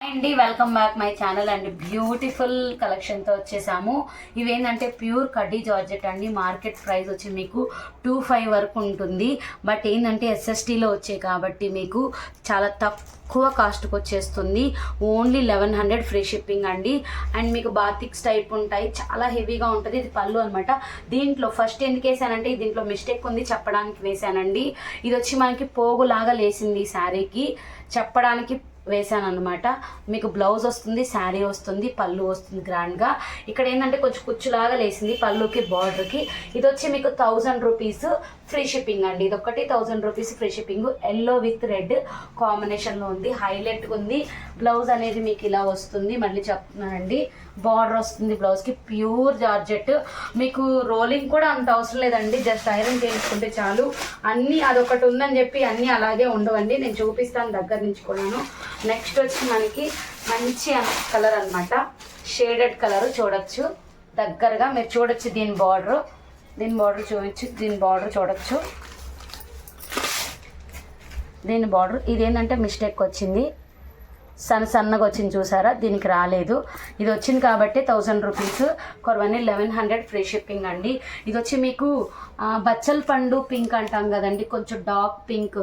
అండి welcome back my channel అండి. Beautiful కలెక్షన్తో వచ్చేసాము. ఇవేంటంటే ప్యూర్ కడ్డీ జార్జెట్ అండి. మార్కెట్ ప్రైస్ వచ్చి మీకు 25 వరకు ఉంటుంది. బట్ ఏంటంటే ఎస్ఎస్టీలో వచ్చాయి కాబట్టి మీకు చాలా తక్కువ కాస్ట్కి వచ్చేస్తుంది. ఓన్లీ 1100 ఫ్రీ షిప్పింగ్ అండి. అండ్ మీకు బాతిక్స్ టైప్ ఉంటాయి, చాలా హెవీగా ఉంటుంది. ఇది పళ్ళు అనమాట. దీంట్లో ఫస్ట్ ఎందుకు వేసానంటే దీంట్లో మిస్టేక్ ఉంది చెప్పడానికి వేసానండి. ఇది వచ్చి మనకి పోగులాగా లేసింది ఈ శారీకి, చెప్పడానికి వేసాను అనమాట. మీకు బ్లౌజ్ వస్తుంది, శారీ వస్తుంది, పళ్ళు వస్తుంది గ్రాండ్గా. ఇక్కడ ఏంటంటే కొంచెం కుచ్చులాగా లేసింది పళ్ళుకి బార్డర్కి. ఇది వచ్చి మీకు 1000 రూపీస్ ఫ్రీ షిప్పింగ్ అండి. ఇది ఒకటి 1000 rupees free shipping. Yellow with red కాంబినేషన్లో ఉంది, హైలైట్గా ఉంది. బ్లౌజ్ అనేది మీకు ఇలా వస్తుంది, మళ్ళీ చెప్తున్నానండి. బార్డర్ వస్తుంది బ్లౌజ్కి, ప్యూర్ జార్జెట్. మీకు రోలింగ్ కూడా అంత అవసరం లేదండి, జస్ట్ ఐరన్ చేయించుకుంటే చాలు. అన్నీ అదొకటి ఉందని చెప్పి అన్నీ అలాగే ఉండవండి, నేను చూపిస్తాను దగ్గర నుంచి కూడాను. నెక్స్ట్ వచ్చి మనకి మంచి కలర్ అనమాట, షేడెడ్ కలర్ చూడొచ్చు దగ్గరగా మీరు చూడొచ్చు. దీని బార్డర్ చూడొచ్చు, దీని బార్డర్ చూడొచ్చు. దీని బార్డర్ ఇదేంటంటే మిస్టేక్ వచ్చింది, సన్నగా వచ్చింది చూసారా, దీనికి రాలేదు. ఇది వచ్చింది కాబట్టి 1000 రూపీస్. కొరవన్నీ 1100 ఫ్రీ షిప్పింగ్ అండి. ఇది వచ్చి మీకు బచ్చల పండు పింక్ అంటాం కదండి, కొంచెం dark pink,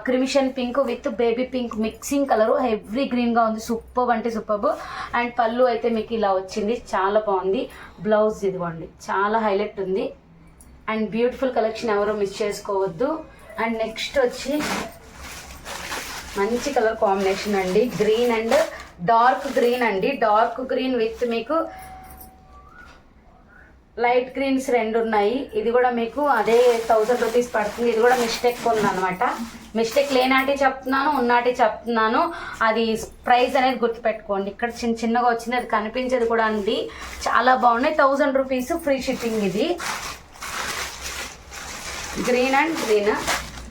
crimson pink with baby pink mixing colour, heavy గ్రీన్గా ఉంది. సూపర్ అంటే సూపర్. అండ్ పళ్ళు అయితే మీకు ఇలా వచ్చింది, చాలా బాగుంది. బ్లౌజ్ ఇదిగోండి, చాలా హైలైట్ ఉంది. అండ్ బ్యూటిఫుల్ కలెక్షన్, ఎవరో మిస్ చేసుకోవద్దు. అండ్ నెక్స్ట్ వచ్చి మంచి కలర్ కాంబినేషన్ అండి, గ్రీన్ అండ్ డార్క్ గ్రీన్ అండి. డార్క్ గ్రీన్ విత్ మీకు లైట్ గ్రీన్స్ రెండు ఉన్నాయి. ఇది కూడా మీకు అదే 1000 రూపీస్ పడుతుంది. ఇది కూడా మిస్టేక్ ఉందన్నమాట. మిస్టేక్ లేనాటి చెప్తున్నాను, ఉన్నాటి చెప్తున్నాను. అది ప్రైస్ అనేది గుర్తుపెట్టుకోండి. ఇక్కడ చిన్నగా వచ్చింది, అది కనిపించేది కూడా అండి. చాలా బాగున్నాయి. 1000 రూపీస్ ఫ్రీ షిప్పింగ్. ఇది గ్రీన్ అండ్ గ్రీన్.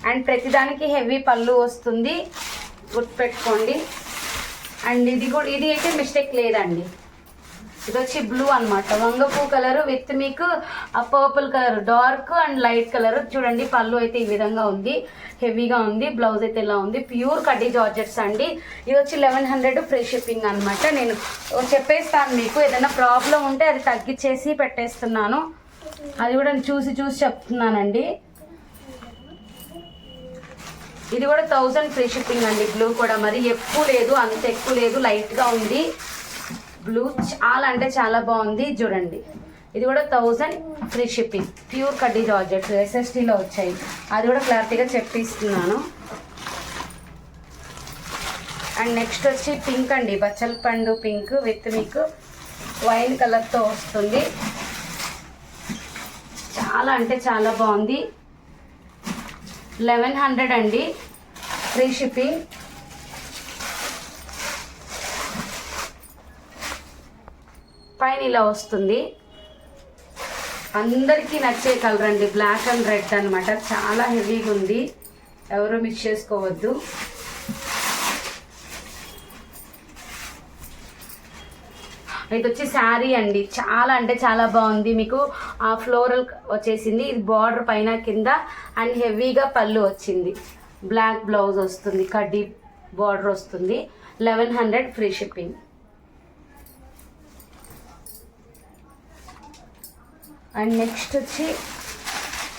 అండ్ ప్రతిదానికి హెవీ పళ్ళు వస్తుంది, గుర్తుపెట్టుకోండి. అండ్ ఇది అయితే మిస్టేక్ లేదండి. ఇది వచ్చి బ్లూ అనమాట, వంగపూ కలర్ విత్ మీకు purple colour, dark and light colour. చూడండి పళ్ళు అయితే ఈ విధంగా ఉంది, హెవీగా ఉంది. బ్లౌజ్ అయితే ఇలా ఉంది. ప్యూర్ కడ్డీ జార్జెట్స్ అండి. ఇది వచ్చి 1100 ఫ్రీ షిప్పింగ్ అనమాట. నేను చెప్పేస్తాను మీకు, ఏదైనా ప్రాబ్లం ఉంటే అది తగ్గించేసి పెట్టేస్తున్నాను. అది కూడా చూసి చెప్తున్నానండి. ఇది కూడా 1000 ఫ్రీ షిప్పింగ్ అండి. బ్లూ కూడా మరి ఎక్కువ లేదు, అంత ఎక్కువ లేదు, లైట్గా ఉంది. బ్లూ చాలా అంటే చాలా బాగుంది. చూడండి ఇది కూడా 1000 ఫ్రీ షిప్పింగ్. ప్యూర్ కడ్డీ జార్జెట్స్ ఎస్ఎస్టీలో వచ్చాయి, అది కూడా క్లారిటీగా చెప్పిస్తున్నాను. అండ్ నెక్స్ట్ వచ్చి పింక్ అండి, బచ్చల పండు పింక్ విత్ మీకు వైన్ కలర్తో వస్తుంది. చాలా అంటే చాలా బాగుంది. 1100 అండి ఫ్రీ షిప్పింగ్. పైన ఇలా వస్తుంది. అందరికీ నచ్చే కలర్ అండి, బ్లాక్ అండ్ రెడ్ అనమాట. చాలా హెవీగా ఉంది, ఎవరు మిస్ చేసుకోవద్దు. ఇది వచ్చి శారీ అండి, చాలా అంటే చాలా బాగుంది. మీకు ఫ్లోరల్ వచ్చేసింది, ఇది బార్డర్ పైన కింద అండ్ హెవీగా పళ్ళు వచ్చింది. బ్లాక్ బ్లౌజ్ వస్తుంది, కడ్డీ బార్డర్ వస్తుంది. 1100 ఫ్రీ షిప్పింగ్. అండ్ నెక్స్ట్ వచ్చి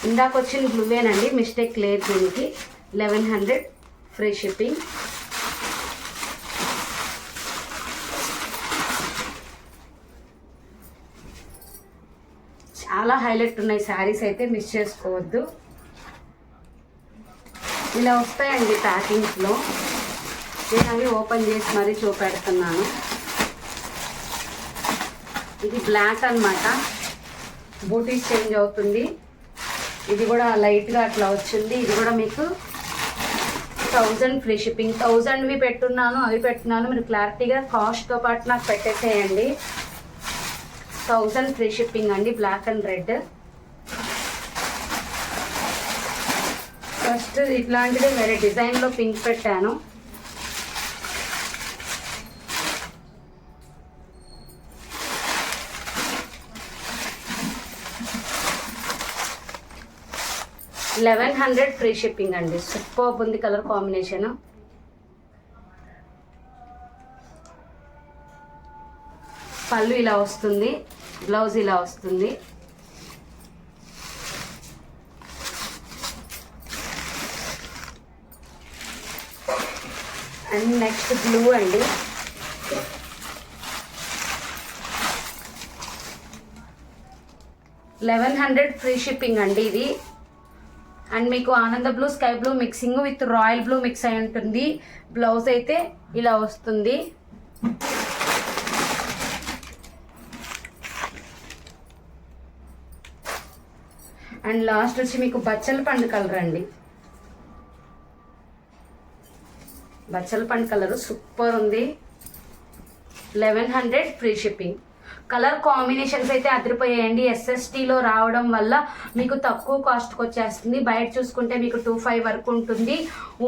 ఇందాక వచ్చిన బ్లూవేనండి, మిస్టేక్ లేదు దీనికి. 1100 ఫ్రీ షిప్పింగ్. చాలా హైలైట్ ఉన్నాయి శారీస్, అయితే మిస్ చేసుకోవద్దు. ఇలా వస్తాయండి ప్యాకింగ్స్లో. నేను అవి ఓపెన్ చేసి మరీ చూపెడుతున్నాను. ఇది బ్లాక్ అనమాట, బూటీస్ చేంజ్ అవుతుంది. ఇది కూడా లైట్గా అట్లా వచ్చింది. ఇది కూడా మీకు 1000 ఫ్రీ షిప్పింగ్. 1000వి పెట్టున్నాను, అవి పెట్టున్నాను. మీరు క్లారిటీగా కాస్ట్తో పాటు నాకు పెట్టేసేయండి. 1000 ఫ్రీ షిప్పింగ్ అండి, బ్లాక్ అండ్ రెడ్. ఫస్ట్ ఇట్లాంటిది వేరే డిజైన్లో పింక్ పెట్టాను. $1100 ఫ్రీ షిప్పింగ్ అండి. సూపర్ ఉంది కలర్ కాంబినేషన్. పళ్ళు ఇలా వస్తుంది, బ్లౌజ్ ఇలా వస్తుంది. అండ్ నెక్స్ట్ బ్లూ అండి. $1100 ఫ్రీ షిప్పింగ్ అండి ఇది. అండ్ మీకు ఆనంద blue, sky blue mixing with royal blue mix అయి ఉంటుంది. బ్లౌజ్ అయితే ఇలా వస్తుంది. అండ్ లాస్ట్ వచ్చి మీకు బచ్చల పండు కలర్ అండి. బచ్చల పండు కలర్ సూపర్ ఉంది. 1100 ఫ్రీ షిప్పింగ్. కలర్ కాంబినేషన్స్ అయితే అదిరిపోయాయండి. ఎస్ఎస్టీలో రావడం వల్ల మీకు తక్కువ కాస్ట్కి వచ్చేస్తుంది. బయట చూసుకుంటే మీకు 2500 వరకు ఉంటుంది.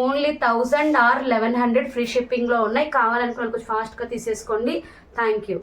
ఓన్లీ 1000 ఆర్ 1100 ఫ్రీ షిప్పింగ్లో ఉన్నాయి. కావాలనుకున్న కొంచెం ఫాస్ట్గా తీసేసుకోండి. Thank you.